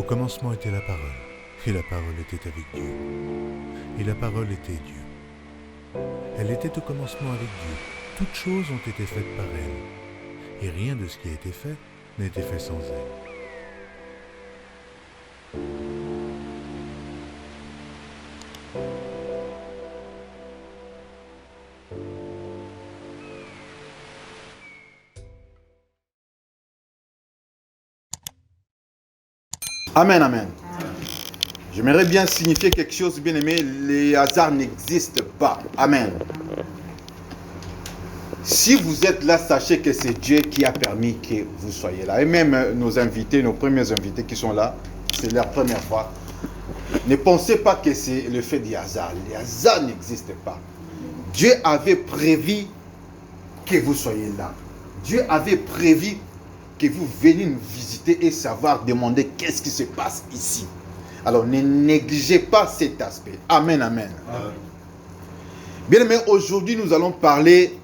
commencement était la parole, et la parole était avec Dieu, et la parole était Dieu. Elle était au commencement avec Dieu. Toutes choses ont été faites par elle, et rien de ce qui a été fait n'a été fait sans elle. Amen, amen. J'aimerais bien signifier quelque chose, bien aimé. Les hasards n'existent pas. Amen. Si vous êtes là, sachez que c'est Dieu qui a permis que vous soyez là. Et même nos invités, nos premiers invités qui sont là, c'est leur première fois. Ne pensez pas que c'est le fait du hasard. Les hasards n'existent pas. Dieu avait prévu que vous soyez là. Dieu avait prévu que vous veniez nous visiter et savoir, demander qu'est-ce qui se passe ici. Alors ne négligez pas cet aspect. Amen, amen. Amen. Bien aimé, aujourd'hui nous allons parler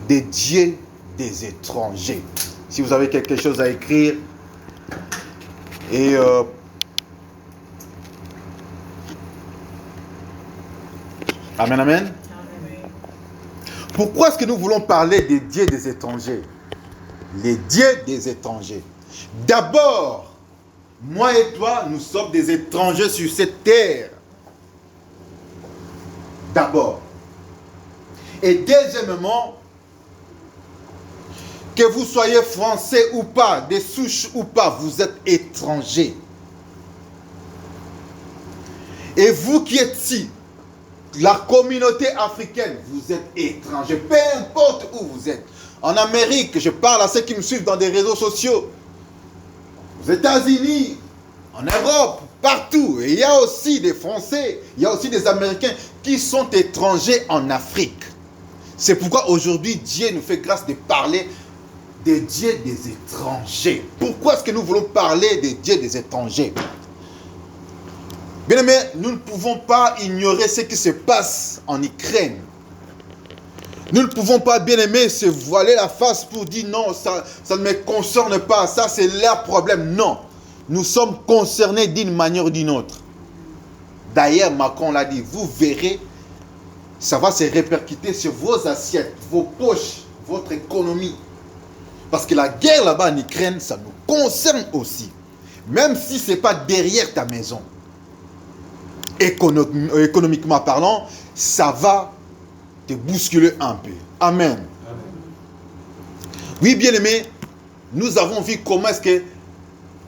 des dieux des étrangers. Si vous avez quelque chose à écrire, et amen, amen. Pourquoi est-ce que nous voulons parler des dieux des étrangers? Les dieux des étrangers. D'abord, moi et toi, nous sommes des étrangers sur cette terre. D'abord. Et deuxièmement, que vous soyez français ou pas, des souches ou pas, vous êtes étrangers. Et vous qui êtes ici, la communauté africaine, vous êtes étrangers. Peu importe où vous êtes. En Amérique, je parle à ceux qui me suivent dans des réseaux sociaux. Aux États-Unis, en Europe, partout. Et il y a aussi des Français, il y a aussi des Américains qui sont étrangers en Afrique. C'est pourquoi aujourd'hui, Dieu nous fait grâce de parler des dieux des étrangers. Pourquoi est-ce que nous voulons parler des dieux des étrangers? Bien aimé, nous ne pouvons pas ignorer ce qui se passe en Ukraine. Nous ne pouvons pas, bien aimé, se voiler la face pour dire non, ça ne me concerne pas, ça c'est leur problème. Non, nous sommes concernés d'une manière ou d'une autre. D'ailleurs, Macron l'a dit, vous verrez, ça va se répercuter sur vos assiettes, vos poches, votre économie. Parce que la guerre là-bas en Ukraine, ça nous concerne aussi. Même si ce n'est pas derrière ta maison. Économiquement parlant, ça va te bousculer un peu. Amen. Amen. Oui, bien aimé, nous avons vu comment est-ce que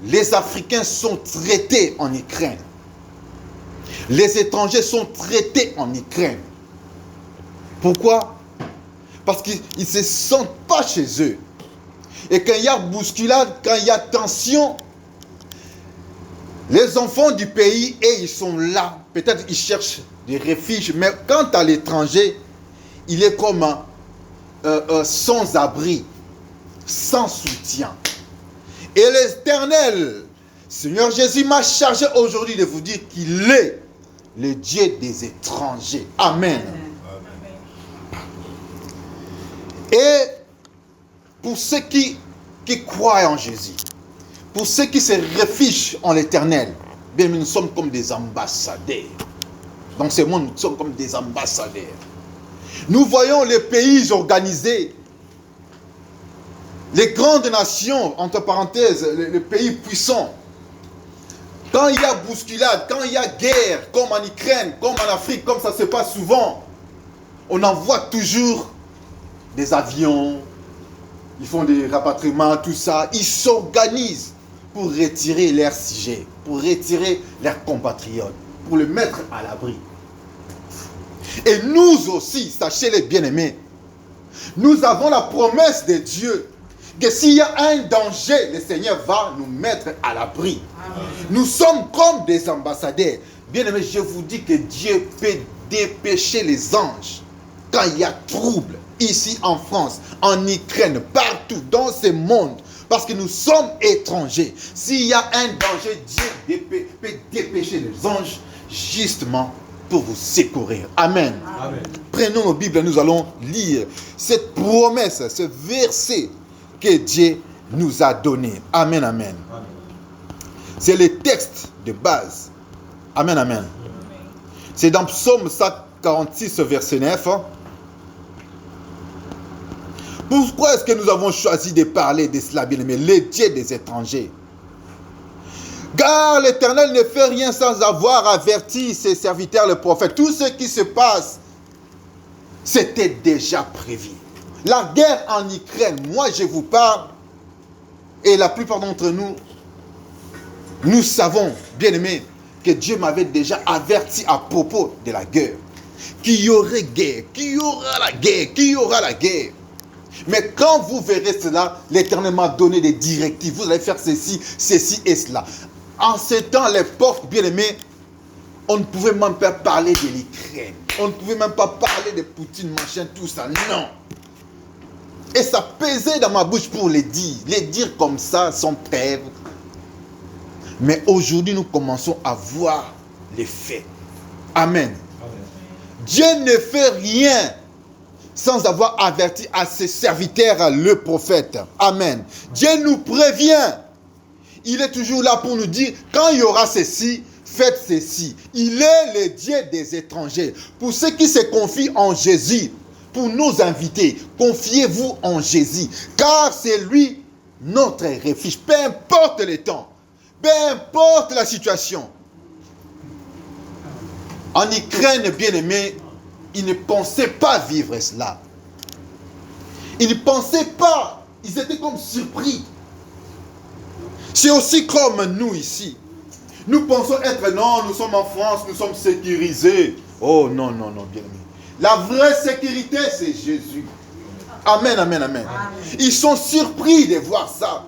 les Africains sont traités en Ukraine. Les étrangers sont traités en Ukraine. Pourquoi? Parce qu'ils ne se sentent pas chez eux. Et quand il y a bousculade, quand il y a tension, les enfants du pays, et ils sont là. Peut-être ils cherchent des refuges, mais quant à l'étranger, il est comme sans abri, sans soutien. Et l'Éternel, Seigneur Jésus m'a chargé aujourd'hui de vous dire qu'il est le Dieu des étrangers. Amen. Amen. Et pour ceux qui croient en Jésus, pour ceux qui se réfugient en l'Éternel, bien, nous sommes comme des ambassadeurs. Dans ce monde, nous sommes comme des ambassadeurs. Nous voyons les pays organisés, les grandes nations, entre parenthèses, les pays puissants. Quand il y a bousculade, quand il y a guerre, comme en Ukraine, comme en Afrique, comme ça se passe souvent, on envoie toujours des avions, ils font des rapatriements, tout ça. Ils s'organisent pour retirer leurs sujets, pour retirer leurs compatriotes, pour les mettre à l'abri. Et nous aussi, sachez-les bien-aimés, nous avons la promesse de Dieu que s'il y a un danger, le Seigneur va nous mettre à l'abri. Nous sommes comme des ambassadeurs. Bien-aimés, je vous dis que Dieu peut dépêcher les anges quand il y a trouble, ici en France, en Ukraine, partout dans ce monde. Parce que nous sommes étrangers. S'il y a un danger, Dieu peut dépêcher les anges justement pour vous secourir. Amen. Amen. Prenons nos Bibles, nous allons lire cette promesse, ce verset que Dieu nous a donné. Amen, amen. Amen. C'est le texte de base. Amen, amen. C'est dans Psaume 146, verset 9. Pourquoi est-ce que nous avons choisi de parler de cela, bien-aimé, les dieux des étrangers? Car l'Éternel ne fait rien sans avoir averti ses serviteurs, les prophètes. Tout ce qui se passe, c'était déjà prévu. La guerre en Ukraine, moi je vous parle, et la plupart d'entre nous, nous savons, bien-aimés, que Dieu m'avait déjà averti à propos de la guerre. Qu'il y aurait guerre, qu'il y aura la guerre, qu'il y aura la guerre. Mais quand vous verrez cela, l'Éternel m'a donné des directives. Vous allez faire ceci, ceci et cela. En ces temps, l'époque, bien-aimés, on ne pouvait même pas parler de l'Ukraine. On ne pouvait même pas parler de Poutine, machin, tout ça. Non. Et ça pesait dans ma bouche pour les dire. Les dire comme ça, sans trêve. Mais aujourd'hui, nous commençons à voir les faits. Amen. Dieu ne fait rien sans avoir averti à ses serviteurs, le prophète. Amen. Dieu nous prévient. Il est toujours là pour nous dire, quand il y aura ceci, faites ceci. Il est le Dieu des étrangers. Pour ceux qui se confient en Jésus, pour nos invités, confiez-vous en Jésus. Car c'est lui notre refuge. Peu importe le temps, peu importe la situation. En Ukraine, bien-aimé, ils ne pensaient pas vivre cela. Ils ne pensaient pas. Ils étaient comme surpris. C'est aussi comme nous ici. Nous pensons être, non, nous sommes en France, nous sommes sécurisés. Oh non, non, non, bien-aimé. La vraie sécurité, c'est Jésus. Amen, amen, amen. Ils sont surpris de voir ça.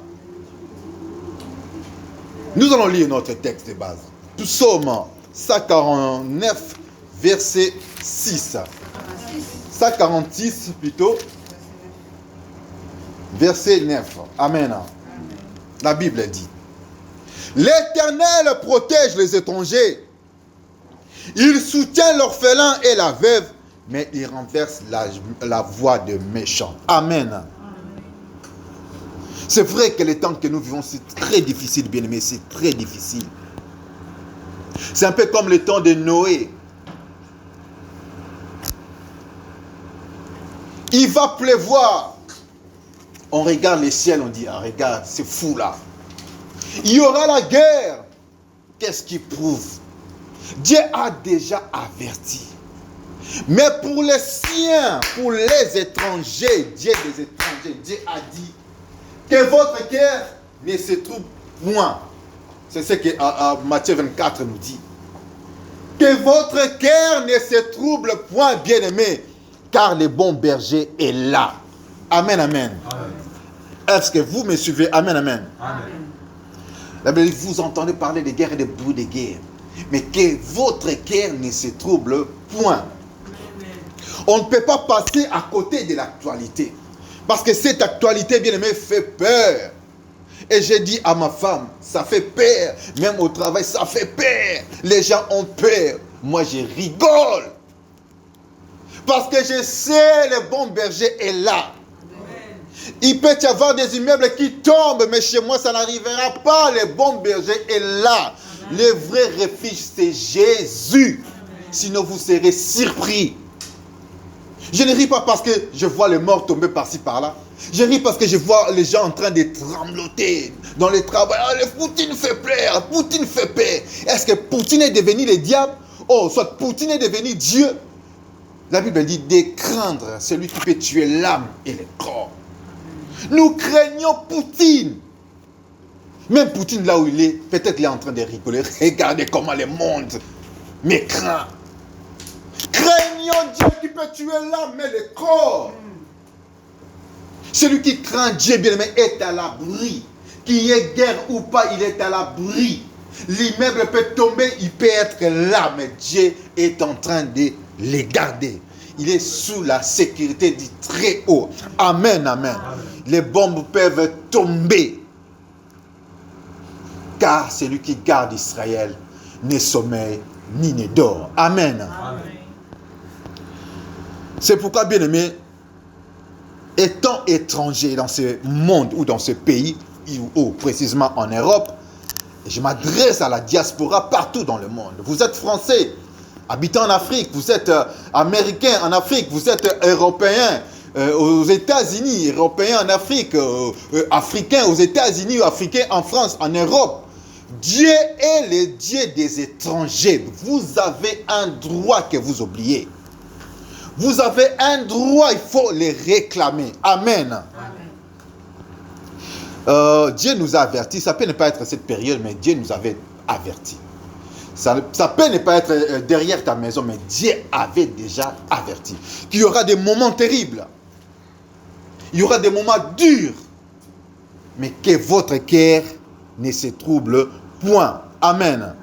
Nous allons lire notre texte de base. Psaume 149, verset 6. 146 plutôt, verset 9. Amen. La Bible dit, l'Éternel protège les étrangers. Il soutient l'orphelin et la veuve, mais il renverse la voix des méchants. Amen. C'est vrai que les temps que nous vivons, c'est très difficile, bien-aimés, c'est très difficile. C'est un peu comme le temps de Noé. Il va pleuvoir. On regarde les ciels, on dit, ah, regarde, c'est fou là. Il y aura la guerre. Qu'est-ce qui prouve? Dieu a déjà averti. Mais pour les siens, pour les étrangers, Dieu des étrangers, Dieu a dit que votre cœur ne se trouble point. C'est ce que Matthieu 24 nous dit. Que votre cœur ne se trouble point, bien-aimé, car le bon berger est là. Amen, amen. Amen. Est-ce que vous me suivez? Amen, amen. Amen. Vous entendez parler de guerre et de bruit de guerre. Mais que votre cœur ne se trouble point. On ne peut pas passer à côté de l'actualité. Parce que cette actualité, bien aimé, fait peur. Et j'ai dit à ma femme, ça fait peur. Même au travail, ça fait peur. Les gens ont peur. Moi, je rigole. Parce que je sais, le bon berger est là. Il peut y avoir des immeubles qui tombent, mais chez moi, ça n'arrivera pas. Le bon berger est là. Le vrai refuge, c'est Jésus. Sinon, vous serez surpris. Je ne ris pas parce que je vois les morts tomber par-ci, par-là. Je ris parce que je vois les gens en train de trembloter dans les travaux. Ah, le Poutine fait peur, Poutine fait peur. Est-ce que Poutine est devenu le diable? Oh, soit Poutine est devenu Dieu. La Bible dit de craindre celui qui peut tuer l'âme et le corps. Nous craignons Poutine. Même Poutine, là où il est, peut-être qu'il est en train de rigoler. Regardez comment le monde me craint. Craignons Dieu qui peut tuer l'âme et le corps. Celui qui craint Dieu, bien-aimé, est à l'abri. Qu'il y ait guerre ou pas, il est à l'abri. L'immeuble peut tomber, il peut être là, mais Dieu est en train de les garder. Il est sous la sécurité du Très-Haut. Amen, amen. Les bombes peuvent tomber. Car celui qui garde Israël ne sommeille ni ne dort. Amen. Amen. C'est pourquoi, bien-aimé, étant étranger dans ce monde ou dans ce pays, ou précisément en Europe, Et je m'adresse à la diaspora partout dans le monde. Vous êtes français, habitant en Afrique, vous êtes américain en Afrique, vous êtes européen aux États-Unis, européen en Afrique, africain aux États-Unis, ou africain en France, en Europe. Dieu est le Dieu des étrangers. Vous avez un droit que vous oubliez. Vous avez un droit, il faut les réclamer. Amen. Dieu nous a avertis, ça peut ne pas être cette période, mais Dieu nous avait avertis. Ça peut ne pas être derrière ta maison, mais Dieu avait déjà averti qu'il y aura des moments terribles. Il y aura des moments durs. Mais que votre cœur ne se trouble point. Amen.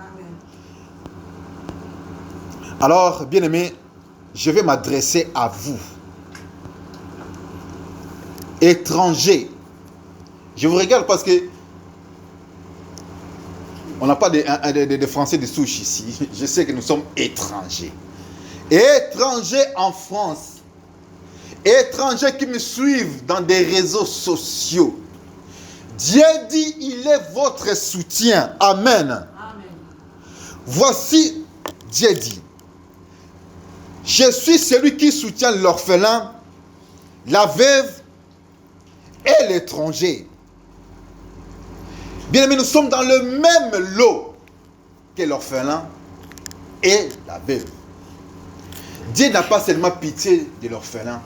Alors, bien-aimés, je vais m'adresser à vous. Étrangers. Je vous regarde parce que on n'a pas de Français de souche ici. Je sais que nous sommes étrangers. Étrangers en France. Étrangers qui me suivent dans des réseaux sociaux. Dieu dit, il est votre soutien. Amen. Amen. Voici, Dieu dit, je suis celui qui soutient l'orphelin, la veuve et l'étranger. Bien aimé, nous sommes dans le même lot que l'orphelin et la veuve. Dieu n'a pas seulement pitié de l'orphelin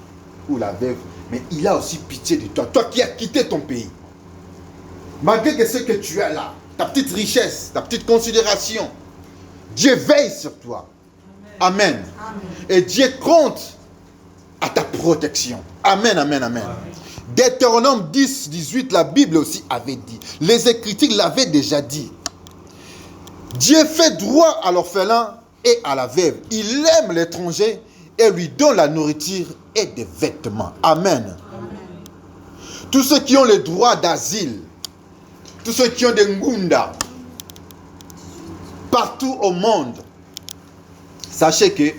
ou la veuve, mais il a aussi pitié de toi. Toi qui as quitté ton pays. Malgré que ce que tu as là, ta petite richesse, ta petite considération, Dieu veille sur toi. Amen. Amen. Et Dieu compte à ta protection. Amen, amen, amen. Amen. Deutéronome 10, 18, la Bible aussi avait dit. Les Écritures l'avaient déjà dit. Dieu fait droit à l'orphelin et à la veuve. Il aime l'étranger et lui donne la nourriture et des vêtements. Amen. Amen. Tous ceux qui ont le droit d'asile, tous ceux qui ont des ngunda, partout au monde, sachez que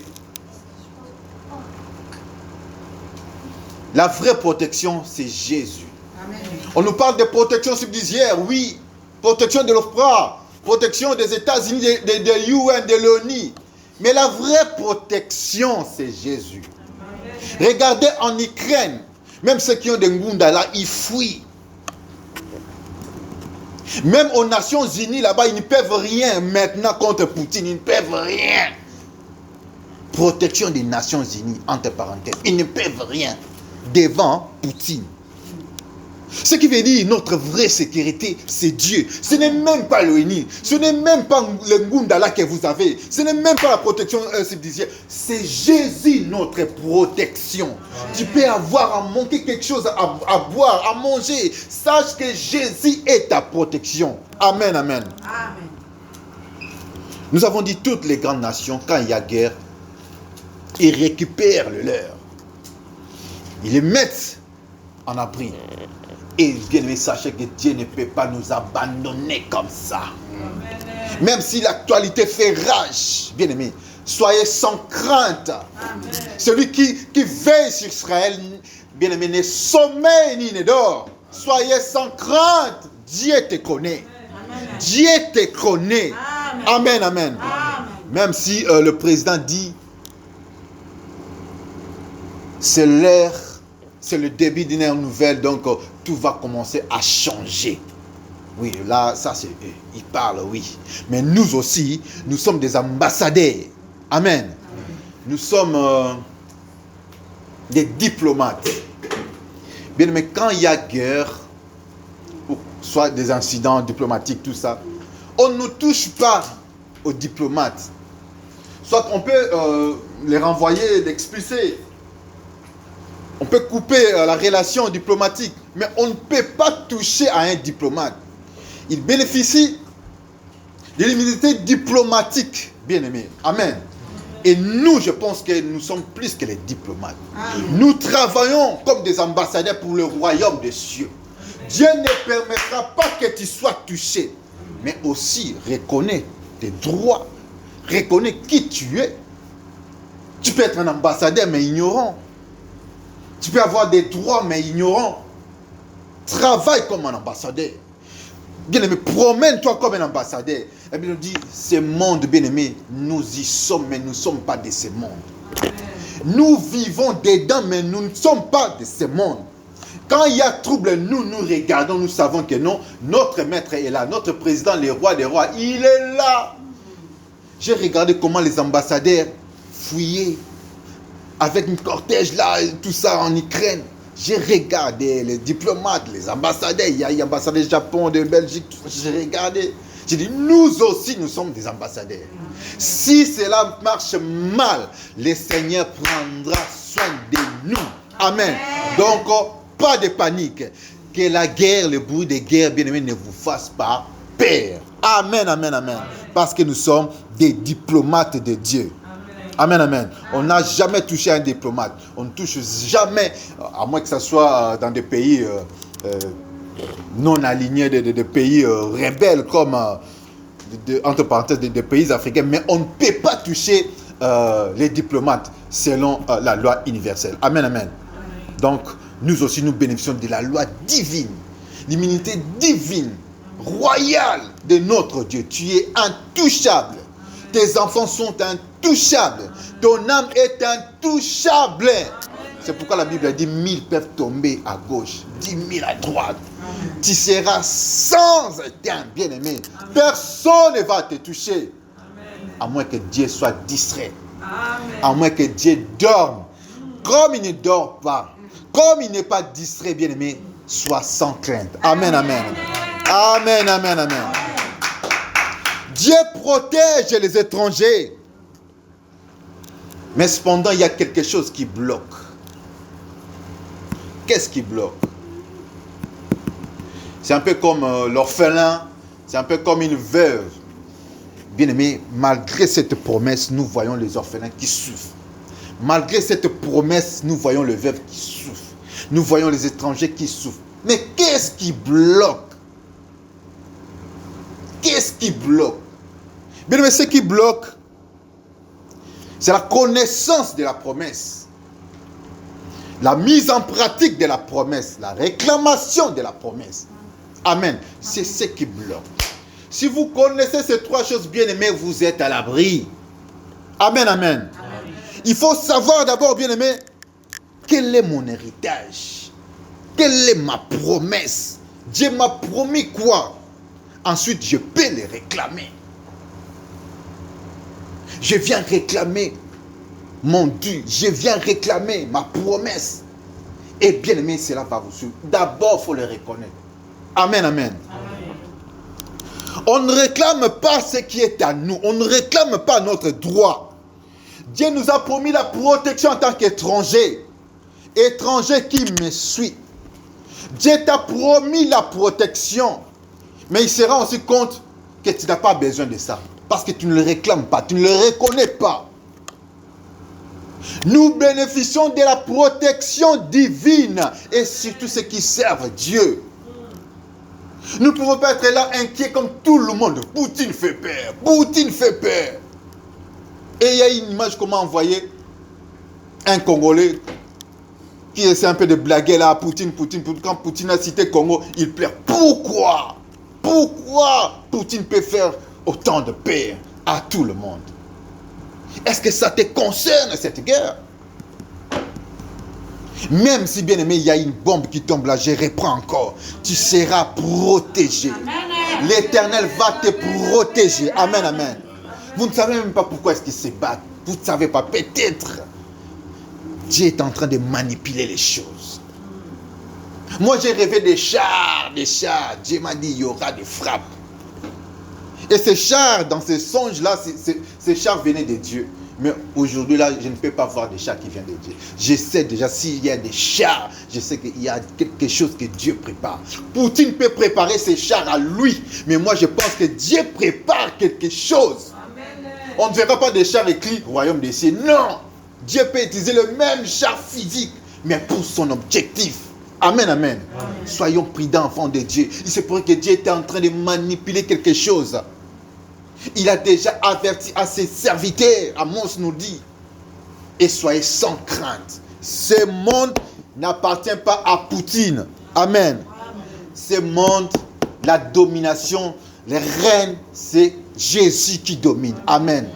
la vraie protection, c'est Jésus. Amen. On nous parle de protection subsidiaire, oui. Protection de l'OFPRA, protection des États-Unis, de l'UN, de l'ONU. Mais la vraie protection, c'est Jésus. Amen. Regardez en Ukraine, même ceux qui ont des Ngunda là, ils fuient. Même aux Nations Unies là-bas, ils ne peuvent rien maintenant contre Poutine. Ils ne peuvent rien. Protection des Nations Unies, entre parenthèses. Ils ne peuvent rien devant Poutine. Ce qui veut dire notre vraie sécurité, c'est Dieu. Ce n'est même pas l'ONU. Ce n'est même pas le Ngundala que vous avez. Ce n'est même pas la protection subsidiaire. C'est Jésus notre protection. Amen. Tu peux avoir à manquer quelque chose à boire, à manger. Sache que Jésus est ta protection. Amen, amen. Amen. Nous avons dit toutes les grandes nations, quand il y a guerre, ils récupèrent le leur. Ils les mettent en abri. Et bien aimé, sachez que Dieu ne peut pas nous abandonner comme ça. Amen. Même si l'actualité fait rage, bien aimé, soyez sans crainte. Amen. Celui qui veille sur Israël, bien aimé, ne sommeille ni ne dort. Soyez sans crainte. Dieu te connaît. Amen. Dieu te connaît. Amen, amen. Amen. Même si le président dit, c'est l'ère, c'est le début d'une ère nouvelle, donc tout va commencer à changer. Oui, là, ça c'est, il parle, oui. Mais nous aussi, nous sommes des ambassadeurs. Amen. Amen. Nous sommes des diplomates. Bien, mais quand il y a guerre, ou soit des incidents diplomatiques, tout ça, on ne touche pas aux diplomates. Soit on peut les renvoyer, l'expulser. On peut couper la relation diplomatique, mais on ne peut pas toucher à un diplomate. Il bénéficie de l'immunité diplomatique, bien aimé. Amen. Et nous, je pense que nous sommes plus que les diplomates. Amen. Nous travaillons comme des ambassadeurs pour le royaume des cieux. Dieu ne permettra pas que tu sois touché, mais aussi reconnais tes droits, reconnais qui tu es. Tu peux être un ambassadeur, mais ignorant. Tu peux avoir des droits, mais ignorant. Travaille comme un ambassadeur. Bien-aimé, promène-toi comme un ambassadeur. Et bien, il nous dit, ce monde, bien-aimé, nous y sommes, mais nous ne sommes pas de ce monde. Nous vivons dedans, mais nous ne sommes pas de ce monde. Quand il y a trouble, nous regardons, nous savons que non, notre maître est là, notre président, le roi des rois, il est là. J'ai regardé comment les ambassadeurs fouillaient avec une cortège là, tout ça en Ukraine. J'ai regardé les diplomates, les ambassadeurs, il y a ambassadeurs du Japon, de Belgique, j'ai regardé. J'ai dit, nous aussi, nous sommes des ambassadeurs. Si cela marche mal, le Seigneur prendra soin de nous. Amen. Donc, pas de panique. Que la guerre, le bruit des guerres, bien-aimés, ne vous fasse pas peur. Amen, amen, amen. Parce que nous sommes des diplomates de Dieu. Amen, amen. On n'a jamais touché un diplomate. On ne touche jamais, à moins que ce soit dans des pays non alignés, des pays rebelles comme, entre parenthèses, des pays africains. Mais on ne peut pas toucher les diplomates selon la loi universelle. Amen, amen. Donc, nous aussi, nous bénéficions de la loi divine, l'immunité divine, royale de notre Dieu. Tu es intouchable. Tes enfants sont intouchables. Ton âme est intouchable. C'est pourquoi la Bible dit 1000 peuvent tomber à gauche, 10 000 à droite. Tu seras sans éteint, bien-aimé. Personne ne va te toucher. À moins que Dieu soit distrait. À moins que Dieu dorme. Comme il ne dort pas, comme il n'est pas distrait, bien-aimé, sois sans crainte. Amen, amen. Amen, amen, amen. Dieu protège les étrangers. Mais cependant, il y a quelque chose qui bloque. Qu'est-ce qui bloque? C'est un peu comme l'orphelin, c'est un peu comme une veuve. Bien-aimé, malgré cette promesse, nous voyons les orphelins qui souffrent. Malgré cette promesse, nous voyons les veuves qui souffrent. Nous voyons les étrangers qui souffrent. Mais qu'est-ce qui bloque? Qu'est-ce qui bloque? Bien, mais ce qui bloque, c'est la connaissance de la promesse. La mise en pratique de la promesse. La réclamation de la promesse. Amen. C'est ce qui bloque. Si vous connaissez ces trois choses, bien aimés, vous êtes à l'abri. Amen, amen. Il faut savoir d'abord, bien aimé, quel est mon héritage? Quelle est ma promesse? Dieu m'a promis quoi? Ensuite, je peux les réclamer. Je viens réclamer mon dû. Je viens réclamer ma promesse. Et bien aimé, cela va vous suivre. D'abord, il faut le reconnaître. Amen, amen. On ne réclame pas ce qui est à nous. On ne réclame pas notre droit. Dieu nous a promis la protection en tant qu'étranger. Étranger qui me suit. Dieu t'a promis la protection. Mais il se rend aussi compte que tu n'as pas besoin de ça. Parce que tu ne le réclames pas. Tu ne le reconnais pas. Nous bénéficions de la protection divine. Et surtout ceux qui servent Dieu. Nous ne pouvons pas être là inquiets comme tout le monde. Poutine fait peur. Poutine fait peur. Et il y a une image qu'on m'a envoyée. Un Congolais qui essaie un peu de blaguer là. Poutine. Quand Poutine a cité Congo, il pleure. Pourquoi Poutine peut faire autant de peur à tout le monde? Est-ce que ça te concerne cette guerre? Même si, bien aimé, il y a une bombe qui tombe là, je reprends encore. Tu seras protégé. L'Éternel va te protéger. Amen, amen. Vous ne savez même pas pourquoi est-ce qu'ils se battent. Vous ne savez pas. Peut-être Dieu est en train de manipuler les choses. Moi, j'ai rêvé des chars. Dieu m'a dit, il y aura des frappes. Et ces chars, dans ces songes-là, ces chars venaient de Dieu. Mais aujourd'hui, là, je ne peux pas voir des chars qui viennent de Dieu. Je sais déjà, s'il y a des chars, je sais qu'il y a quelque chose que Dieu prépare. Poutine peut préparer ses chars à lui. Mais moi, je pense que Dieu prépare quelque chose. Amen. On ne verra pas des chars écrits Royaume des cieux. Non. Dieu peut utiliser le même char physique, mais pour son objectif. Amen, amen. Amen. Soyons prudents, enfants de Dieu. Il se pourrait que Dieu était en train de manipuler quelque chose. Il a déjà averti à ses serviteurs, Amos nous dit, et soyez sans crainte. Ce monde n'appartient pas à Poutine. Amen. Ce monde la domination, les règnes, c'est Jésus qui domine. Amen.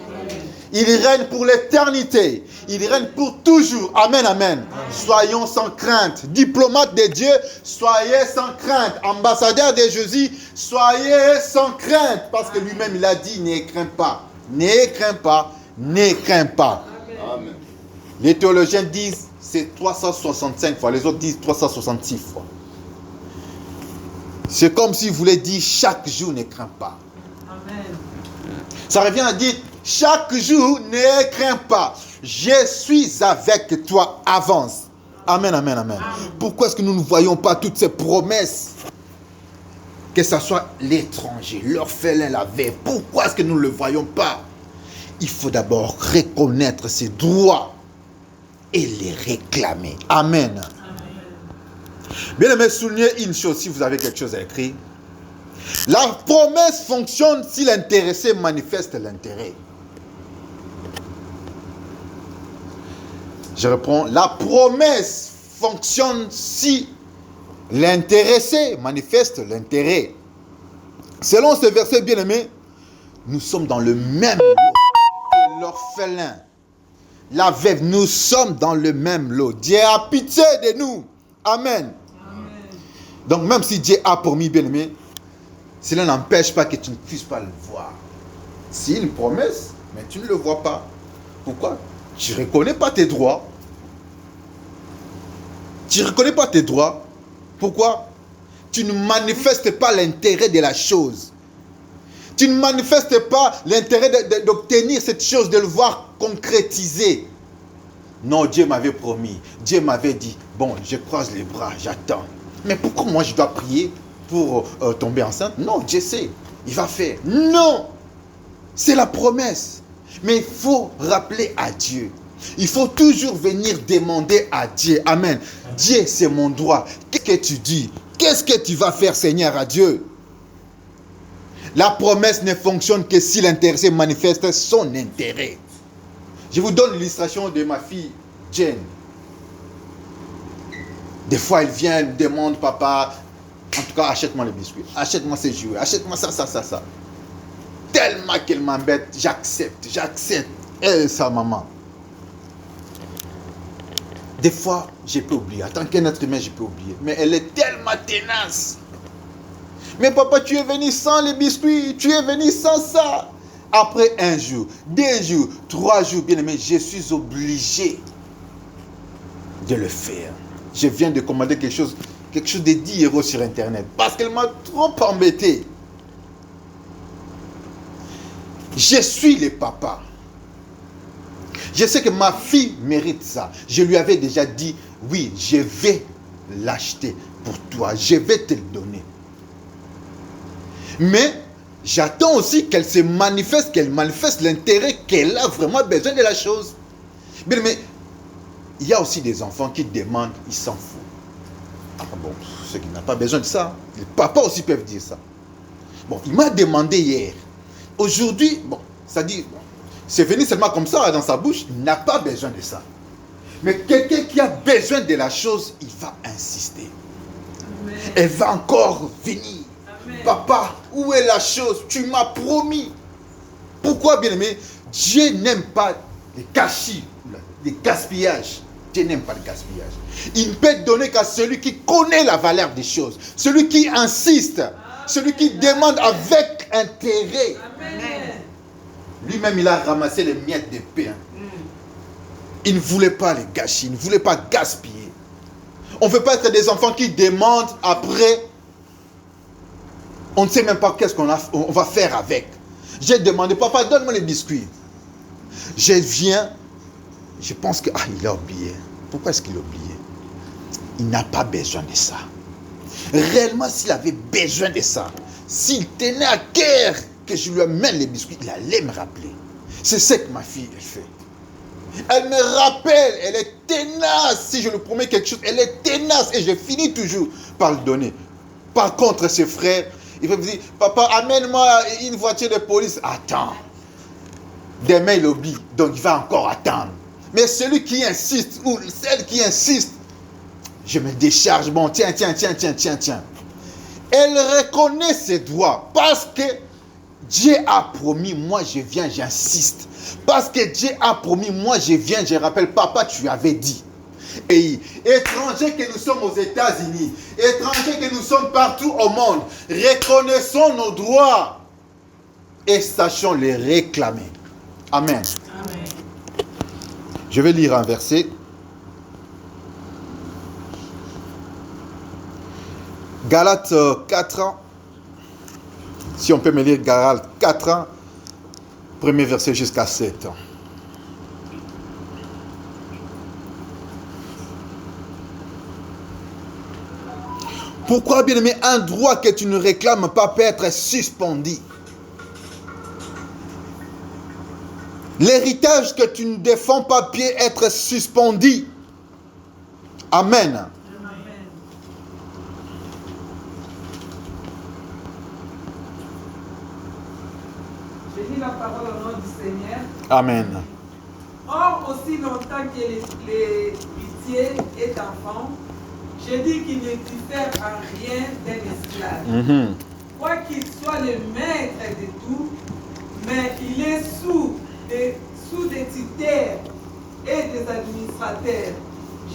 Il règne pour l'éternité. Il règne pour toujours. Amen, amen. Soyons sans crainte. Diplomates de Dieu, soyez sans crainte. Ambassadeurs de Jésus, soyez sans crainte. Parce que lui-même, il a dit, ne crains pas. Ne crains pas. Ne crains pas. Amen. Les théologiens disent, c'est 365 fois. Les autres disent 366 fois. C'est comme s'il voulait dire, chaque jour, ne crains pas. Amen. Ça revient à dire, chaque jour, ne crains pas. Je suis avec toi. Avance. Amen, amen, amen. Pourquoi est-ce que nous ne voyons pas toutes ces promesses? Que ce soit l'étranger, l'orphelin, la veuve. Pourquoi est-ce que nous ne le voyons pas? Il faut d'abord reconnaître ses droits et les réclamer. Amen. Bien aimé, soulignez une chose si vous avez quelque chose à écrire. La promesse fonctionne si l'intéressé manifeste l'intérêt. Je reprends. La promesse fonctionne si l'intéressé manifeste l'intérêt. Selon ce verset bien-aimé, nous sommes dans le même lot que l'orphelin, la veuve. Nous sommes dans le même lot. Dieu a pitié de nous. Amen. Amen. Donc même si Dieu a promis, bien-aimé, cela n'empêche pas que tu ne puisses pas le voir. C'est une promesse, mais tu ne le vois pas. Pourquoi? Tu ne reconnais pas tes droits. Tu ne reconnais pas tes droits. Pourquoi? Tu ne manifestes pas l'intérêt de la chose. Tu ne manifestes pas l'intérêt d'obtenir cette chose, de le voir concrétiser. Non, Dieu m'avait promis. Dieu m'avait dit, bon, je croise les bras, j'attends. Mais pourquoi moi je dois prier pour tomber enceinte? Non, Dieu sait, il va faire. Non, c'est la promesse. Mais il faut rappeler à Dieu. Il faut toujours venir demander à Dieu. Amen. Dieu, c'est mon droit. Qu'est-ce que tu dis? Qu'est-ce que tu vas faire, Seigneur, à Dieu? La promesse ne fonctionne que si l'intéressé manifeste son intérêt. Je vous donne l'illustration de ma fille, Jane. Des fois, elle vient, elle me demande, papa, en tout cas, achète-moi les biscuits, achète-moi ces jouets, achète-moi ça. Tellement qu'elle m'embête, j'accepte. Elle et sa maman. Des fois, je peux oublier. En tant qu'un être humain, je peux oublier. Mais elle est tellement tenace. Mais papa, tu es venu sans les biscuits, tu es venu sans ça. Après 1 jour, 2 jours, 3 jours, bien aimé, je suis obligé de le faire. Je viens de commander quelque chose de 10 € sur Internet. Parce qu'elle m'a trop embêté. Je suis le papa. Je sais que ma fille mérite ça. Je lui avais déjà dit, oui, je vais l'acheter pour toi. Je vais te le donner. Mais j'attends aussi qu'elle manifeste l'intérêt qu'elle a vraiment besoin de la chose. Mais il y a aussi des enfants qui demandent, ils s'en foutent. Ah bon, ceux qui n'ont pas besoin de ça. Les papas aussi peuvent dire ça. Bon, il m'a demandé hier. Aujourd'hui, bon, ça dit, bon, c'est venu seulement comme ça dans sa bouche, il n'a pas besoin de ça. Mais quelqu'un qui a besoin de la chose, il va insister. Amen. Elle va encore venir. Amen. Papa, où est la chose? Tu m'as promis. Pourquoi, bien-aimé? Dieu n'aime pas les gâchis, les gaspillages. Dieu n'aime pas le gaspillage. Il ne peut donner qu'à celui qui connaît la valeur des choses. Celui qui insiste. Amen. Celui qui demande avec intérêt. Amen. Lui-même, il a ramassé les miettes de pain. Il ne voulait pas les gâcher. Il ne voulait pas gaspiller. On ne veut pas être des enfants qui demandent après. On ne sait même pas qu'est-ce qu'on va faire avec. J'ai demandé, papa, donne-moi les biscuits. Je viens. Je pense que, il a oublié. Pourquoi est-ce qu'il a oublié? Il n'a pas besoin de ça. Réellement, s'il avait besoin de ça, s'il tenait à cœur que je lui amène les biscuits, il allait me rappeler. C'est ce que ma fille, elle fait. Elle me rappelle, elle est tenace. Si je lui promets quelque chose, elle est tenace et je finis toujours par le donner. Par contre, ses frères, il va me dire, papa, amène-moi une voiture de police. Attends. Demain, il oublie, donc il va encore attendre. Mais celui qui insiste, ou celle qui insiste, je me décharge. Bon, tiens. Elle reconnaît ses droits parce que Dieu a promis, moi je viens, j'insiste. Parce que Dieu a promis, moi je viens, je rappelle, papa, tu avais dit. Et étrangers que nous sommes aux États-Unis, étrangers que nous sommes partout au monde, reconnaissons nos droits et sachons les réclamer. Amen. Amen. Je vais lire un verset. Galates 4 ans. Si on peut me lire Galates 4 ans, premier verset jusqu'à 7 ans. Pourquoi, bien-aimé, un droit que tu ne réclames pas peut être suspendu? L'héritage que tu ne défends pas peut être suspendu. Amen. Je lis la parole au nom du Seigneur. Amen. Or, aussi longtemps que l'héritier est enfant, je dis qu'il ne diffère en rien d'un esclave. Quoi qu'il soit le maître de tout, mais il est sous des tuteurs et des administrateurs,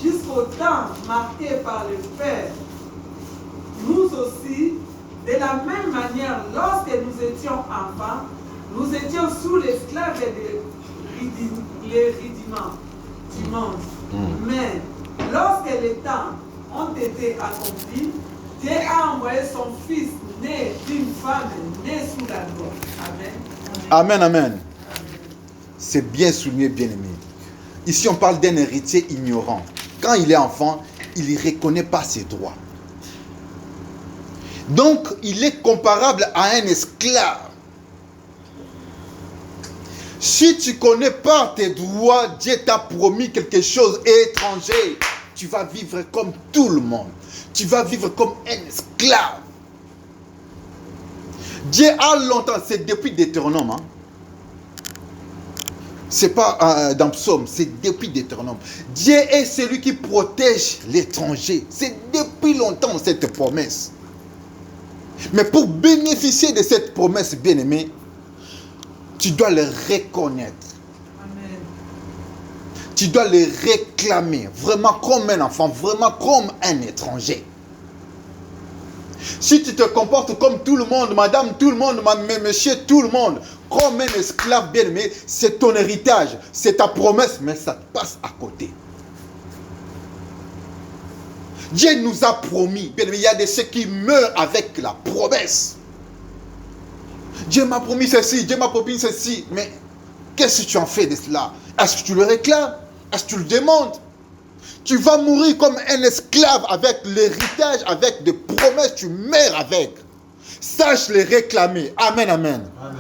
jusqu'au temps marqué par le Père. Nous aussi, de la même manière, lorsque nous étions enfants, nous étions sous l'esclave des rudiments du monde. Mais lorsque les temps ont été accomplis, Dieu a envoyé son Fils, né d'une femme, né sous la loi. Amen. Amen, amen. C'est bien souligné, bien-aimé. Ici, on parle d'un héritier ignorant. Quand il est enfant, il ne reconnaît pas ses droits. Donc, il est comparable à un esclave. Si tu ne connais pas tes droits, Dieu t'a promis quelque chose étranger. Tu vas vivre comme tout le monde. Tu vas vivre comme un esclave. Dieu a longtemps, c'est depuis Deutéronome. C'est pas dans Psaume, c'est depuis Deutéronome. Dieu est celui qui protège l'étranger. C'est depuis longtemps cette promesse. Mais pour bénéficier de cette promesse, bien-aimé, tu dois le reconnaître. Amen. Tu dois le réclamer, vraiment comme un enfant, vraiment comme un étranger. Si tu te comportes comme tout le monde, madame, tout le monde, monsieur, tout le monde, comme un esclave bien-aimé, c'est ton héritage, c'est ta promesse, mais ça te passe à côté. Dieu nous a promis, bien-aimé, il y a de ceux qui meurent avec la promesse. Dieu m'a promis ceci, Dieu m'a promis ceci, mais qu'est-ce que tu en fais de cela? Est-ce que tu le réclames? Est-ce que tu le demandes? Tu vas mourir comme un esclave avec l'héritage, avec des promesses, tu meurs avec. Sache les réclamer. Amen, amen. Amen.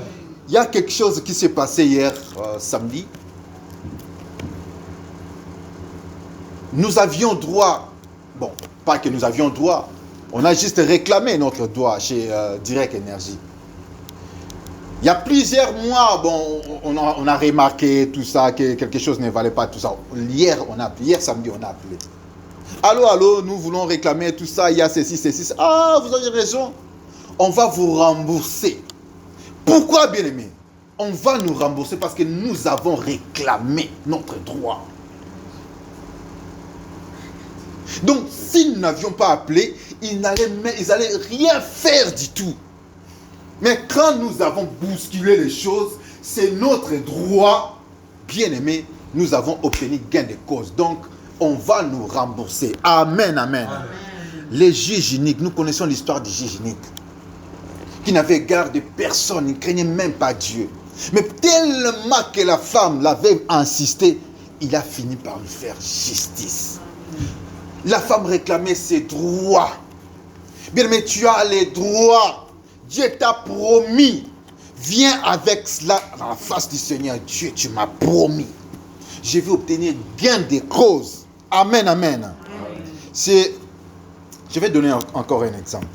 Il y a quelque chose qui s'est passé hier, samedi. Nous avions droit, bon, pas que nous avions droit, on a juste réclamé notre droit chez Direct Énergie. Il y a plusieurs mois, bon, on a remarqué tout ça, que quelque chose ne valait pas tout ça. Hier samedi, on a appelé. Allô, nous voulons réclamer tout ça, il y a ceci. Ah, vous avez raison. On va vous rembourser. Pourquoi, bien-aimé? On va nous rembourser parce que nous avons réclamé notre droit. Donc, si nous n'avions pas appelé, ils n'allaient rien faire du tout. Mais quand nous avons bousculé les choses, c'est notre droit, bien-aimé, nous avons obtenu gain de cause. Donc, on va nous rembourser. Amen, amen. Amen. Les juges uniques, nous connaissons l'histoire des juges uniques, qui n'avaient garde de personne, ils ne craignaient même pas Dieu. Mais tellement que la femme l'avait insisté, il a fini par lui faire justice. La femme réclamait ses droits. Bien-aimé, tu as les droits. Dieu t'a promis. Viens avec cela en face du Seigneur. Dieu, tu m'as promis. Je vais obtenir gain de cause. Amen, amen. Je vais donner encore un exemple.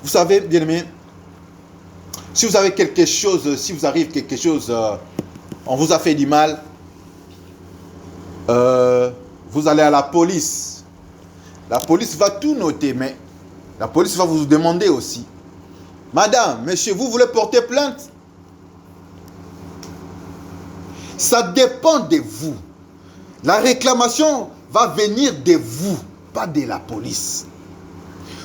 Vous savez, bien-aimé, si vous avez quelque chose, si vous arrive quelque chose, on vous a fait du mal, vous allez à la police. La police va tout noter, mais La police va vous demander aussi. Madame, monsieur, vous voulez porter plainte? Ça dépend de vous. La réclamation va venir de vous, pas de la police.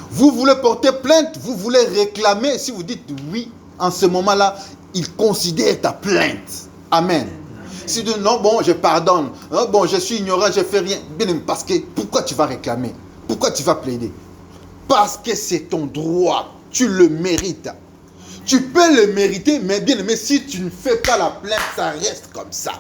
Vous voulez porter plainte, vous voulez réclamer. Si vous dites oui, en ce moment-là, il considère ta plainte. Amen. Si tu dis non, bon, je pardonne. Non, bon, je suis ignorant, je ne fais rien. Bien, parce que pourquoi tu vas réclamer? Pourquoi tu vas plaider? Parce que c'est ton droit. Tu le mérites. Tu peux le mériter, mais bien aimé, si tu ne fais pas la plainte, ça reste comme ça.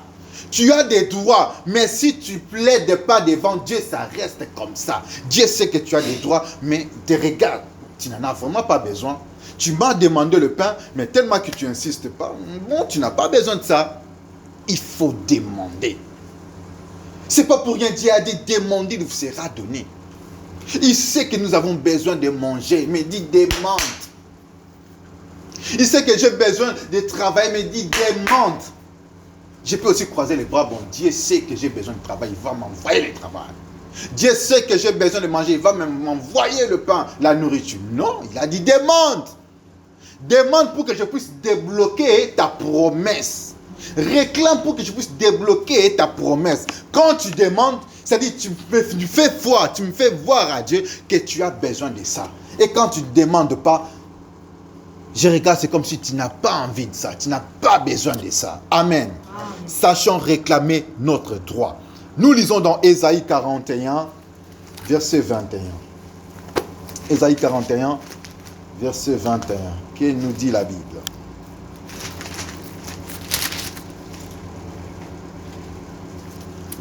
Tu as des droits, mais si tu plaides pas devant Dieu, ça reste comme ça. Dieu sait que tu as des droits, mais te regarde, tu n'en as vraiment pas besoin. Tu m'as demandé le pain, mais tellement que tu n'insistes pas, bon, tu n'as pas besoin de ça. Il faut demander. C'est pas pour rien, Dieu a dit demander, il vous sera donné. Il sait que nous avons besoin de manger, mais dit demande. Il sait que j'ai besoin de travailler, mais dit demande. Je peux aussi croiser les bras. Bon, Dieu sait que j'ai besoin de travail, il va m'envoyer le travail. Dieu sait que j'ai besoin de manger, il va m'envoyer le pain, la nourriture. Non, il a dit demande. Demande pour que je puisse débloquer ta promesse. Réclame pour que je puisse débloquer ta promesse. Quand tu demandes, c'est-à-dire tu me fais voir à Dieu que tu as besoin de ça. Et quand tu ne demandes pas, je regarde, c'est comme si tu n'as pas envie de ça. Tu n'as pas besoin de ça. Amen. Sachons réclamer notre droit. Nous lisons dans Ésaïe 41, verset 21. Ésaïe 41, verset 21. Que nous dit la Bible?